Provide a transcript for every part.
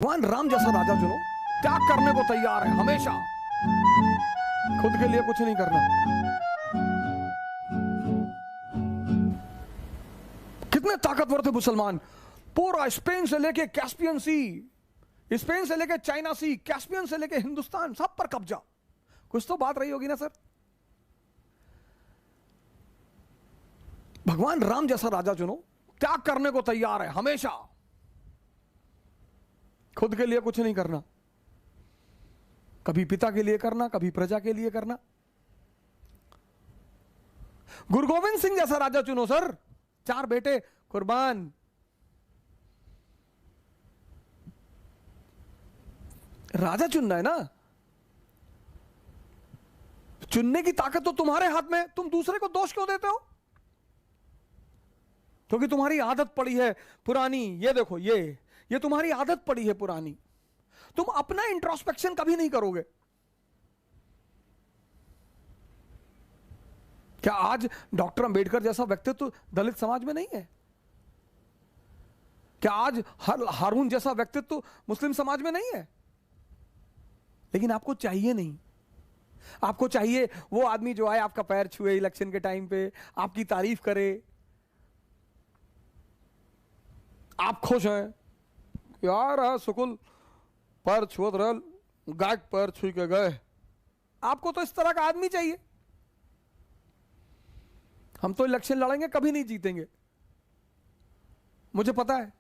भगवान राम जैसा राजा चुनो, त्याग करने को तैयार है हमेशा, खुद के लिए कुछ नहीं करना। कितने ताकतवर थे मुसलमान, पूरा स्पेन से लेके कैस्पियन सी, स्पेन से लेके चाइना सी, कैस्पियन से लेके हिंदुस्तान, सब पर कब्जा। कुछ तो बात रही होगी ना सर। भगवान राम जैसा राजा चुनो, त्याग करने को तैयार है हमेशा, खुद के लिए कुछ नहीं करना। कभी पिता के लिए करना, कभी प्रजा के लिए करना। गुरु गोविंद सिंह जैसा राजा चुनो सर, 4 बेटे कुर्बान। राजा चुनना है ना, चुनने की ताकत तो तुम्हारे हाथ में। तुम दूसरे को दोष क्यों देते हो? क्योंकि तुम्हारी आदत पड़ी है पुरानी। ये देखो, ये तुम्हारी आदत पड़ी है पुरानी। तुम अपना इंट्रोस्पेक्शन कभी नहीं करोगे। क्या आज डॉक्टर अंबेडकर जैसा व्यक्तित्व दलित समाज में नहीं है? क्या आज हारून जैसा व्यक्तित्व मुस्लिम समाज में नहीं है? लेकिन आपको चाहिए नहीं। आपको चाहिए वो आदमी जो आए, आपका पैर छुए इलेक्शन के टाइम पे, आपकी तारीफ करे, आप खुश हैं यार, सुकुल पैर छुअत रहल, गायक पैर छू के गए। आपको तो इस तरह का आदमी चाहिए। हम तो इलेक्शन लड़ेंगे, कभी नहीं जीतेंगे, मुझे पता है।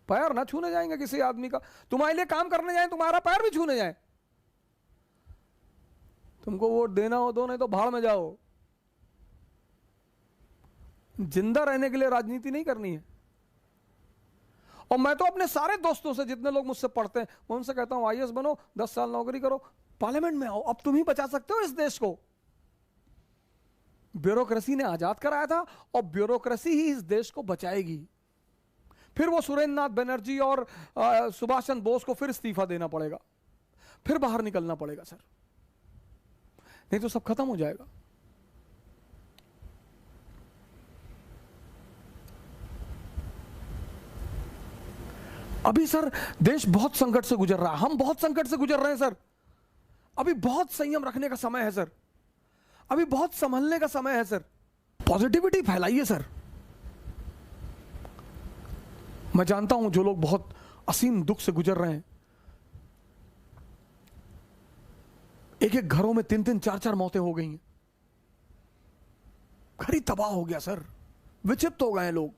पैर ना छूने जाएंगे किसी आदमी का। तुम्हारे लिए काम करने जाए, तुम्हारा पैर भी छूने जाए। तुमको वोट देना हो दो, नहीं तो भाड़ में जाओ। जिंदा रहने के लिए राजनीति नहीं करनी है। और मैं तो अपने सारे दोस्तों से, जितने लोग मुझसे पढ़ते हैं, मैं उनसे कहता हूं आईएएस बनो, 10 साल नौकरी करो, पार्लियामेंट में आओ। अब तुम ही बचा सकते हो इस देश को। ब्यूरोक्रेसी ने आजाद कराया था और ब्यूरोक्रेसी ही इस देश को बचाएगी। फिर वो सुरेंद्र नाथ बनर्जी और सुभाष चंद्र बोस को फिर इस्तीफा देना पड़ेगा, फिर बाहर निकलना पड़ेगा सर, नहीं तो सब खत्म हो जाएगा। अभी सर देश बहुत संकट से गुजर रहा है, हम बहुत संकट से गुजर रहे हैं सर। अभी बहुत संयम रखने का समय है सर, अभी बहुत संभलने का समय है सर। Positivity फैलाइए sir. मैं जानता हूं जो लोग बहुत असीम दुख से गुजर रहे हैं, एक एक घरों में 3-3, 4-4 मौतें हो गई हैं। घर ही तबाह हो गया सर, विक्षिप्त हो गए लोग।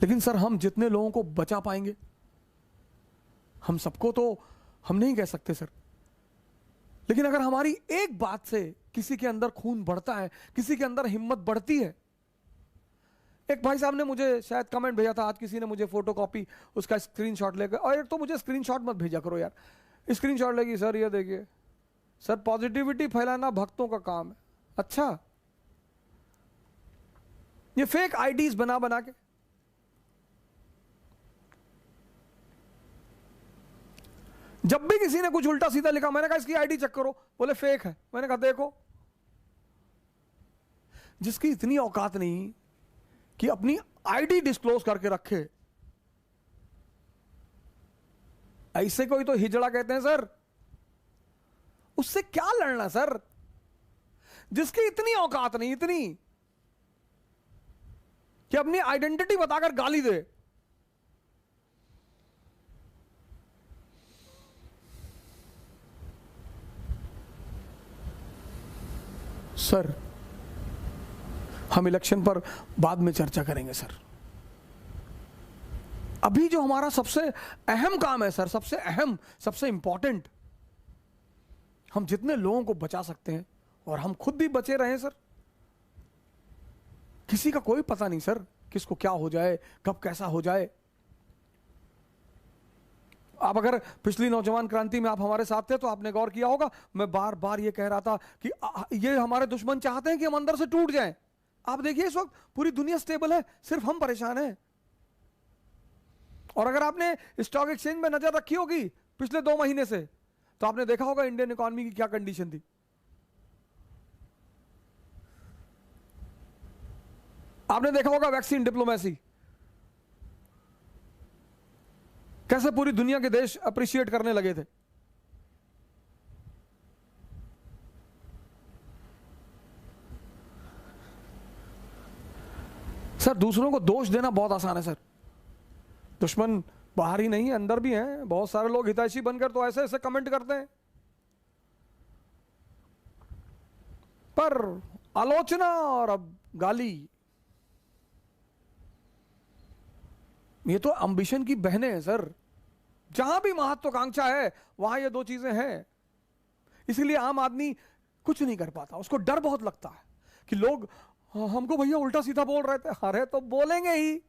लेकिन सर हम जितने लोगों को बचा पाएंगे, हम सबको तो हम नहीं कह सकते सर, लेकिन अगर हमारी एक बात से किसी के अंदर खून बढ़ता है, किसी के अंदर हिम्मत बढ़ती है। एक भाई साहब ने मुझे शायद कमेंट भेजा था, आज किसी ने मुझे फोटोकॉपी उसका स्क्रीनशॉट लेकर, और एक तो मुझे स्क्रीनशॉट मत भेजा करो यार, स्क्रीनशॉट लेगी सर, ये देखिए सर, पॉजिटिविटी फैलाना भक्तों का काम है। अच्छा, ये फेक आईडीज बना बना के, जब भी किसी ने कुछ उल्टा सीधा लिखा, मैंने कहा इसकी आईडी चेक करो, बोले फेक है। मैंने कहा देखो, जिसकी इतनी औकात नहीं कि अपनी आईडी डिस्क्लोज करके रखे, ऐसे कोई तो हिजड़ा कहते हैं सर, उससे क्या लड़ना सर, जिसकी इतनी औकात नहीं, इतनी कि अपनी आइडेंटिटी बताकर गाली दे। सर हम इलेक्शन पर बाद में चर्चा करेंगे सर। अभी जो हमारा सबसे अहम काम है सर, सबसे अहम, सबसे इंपॉर्टेंट, हम जितने लोगों को बचा सकते हैं और हम खुद भी बचे रहें सर। किसी का कोई पता नहीं सर, किसको क्या हो जाए, कब कैसा हो जाए। आप अगर पिछली नौजवान क्रांति में आप हमारे साथ थे तो आपने गौर किया होगा, मैं बार बार ये कह रहा था कि ये हमारे दुश्मन चाहते हैं कि हम अंदर से टूट जाएं। आप देखिए इस वक्त पूरी दुनिया स्टेबल है, सिर्फ हम परेशान हैं। और अगर आपने स्टॉक एक्सचेंज में नजर रखी होगी पिछले 2 महीने से, तो आपने देखा होगा इंडियन इकोनॉमी की क्या कंडीशन थी। आपने देखा होगा वैक्सीन डिप्लोमेसी, कैसे पूरी दुनिया के देश अप्रिशिएट करने लगे थे। सर दूसरों को दोष देना बहुत आसान है सर। दुश्मन बाहर ही नहीं है, अंदर भी हैं। बहुत सारे लोग हितैषी बनकर तो ऐसे ऐसे कमेंट करते हैं, पर आलोचना और अब गाली, ये तो अम्बिशन की बहनें हैं सर। जहां भी महत्वाकांक्षा है वहां ये दो चीजें हैं। इसीलिए आम आदमी कुछ नहीं कर पाता, उसको डर बहुत लगता है कि लोग हमको भैया उल्टा सीधा बोल रहे थे। अरे तो बोलेंगे ही।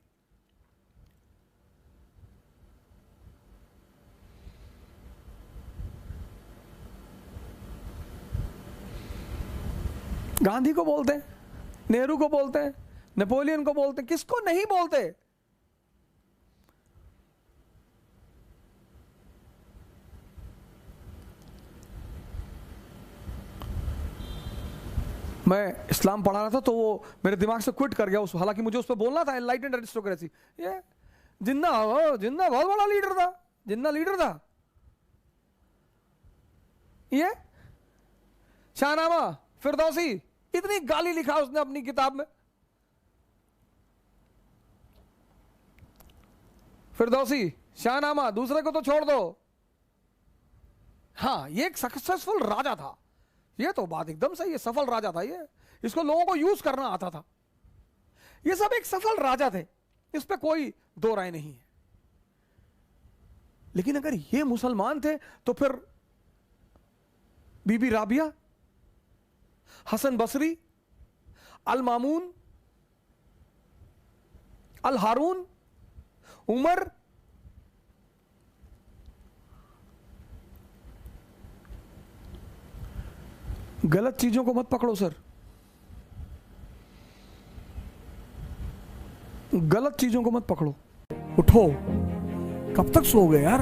गांधी को बोलते हैं, नेहरू को बोलते हैं, नेपोलियन को बोलते हैं, किसको नहीं बोलते। मैं इस्लाम पढ़ा रहा था तो वो मेरे दिमाग से क्विट कर गया उस, हालांकि मुझे उस पर बोलना था, एनलाइटेंड एरिस्टोक्रेसी। ये जिन्ना बहुत बड़ा लीडर था, जिन्ना लीडर था। ये शाहनामा फिरदौसी, इतनी गाली लिखा उसने अपनी किताब में। फिरदौसी, शाहनामा, दूसरे को तो छोड़ दो। हाँ, ये एक सक्सेसफुल राजा था, ये तो बात एकदम सही है, सफल राजा था ये। इसको लोगों को यूज करना आता था। ये सब एक सफल राजा थे, इस पे कोई दो राय नहीं है। लेकिन अगर ये मुसलमान थे तो फिर बीबी राबिया, हसन बसरी, अल मामून, अल हारून, उमर, गलत चीजों को मत पकड़ो सर, गलत चीजों को मत पकड़ो। उठो, कब तक सोओगे यार?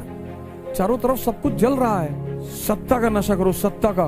चारों तरफ सब कुछ जल रहा है। सत्ता का नशा करो, सत्ता का।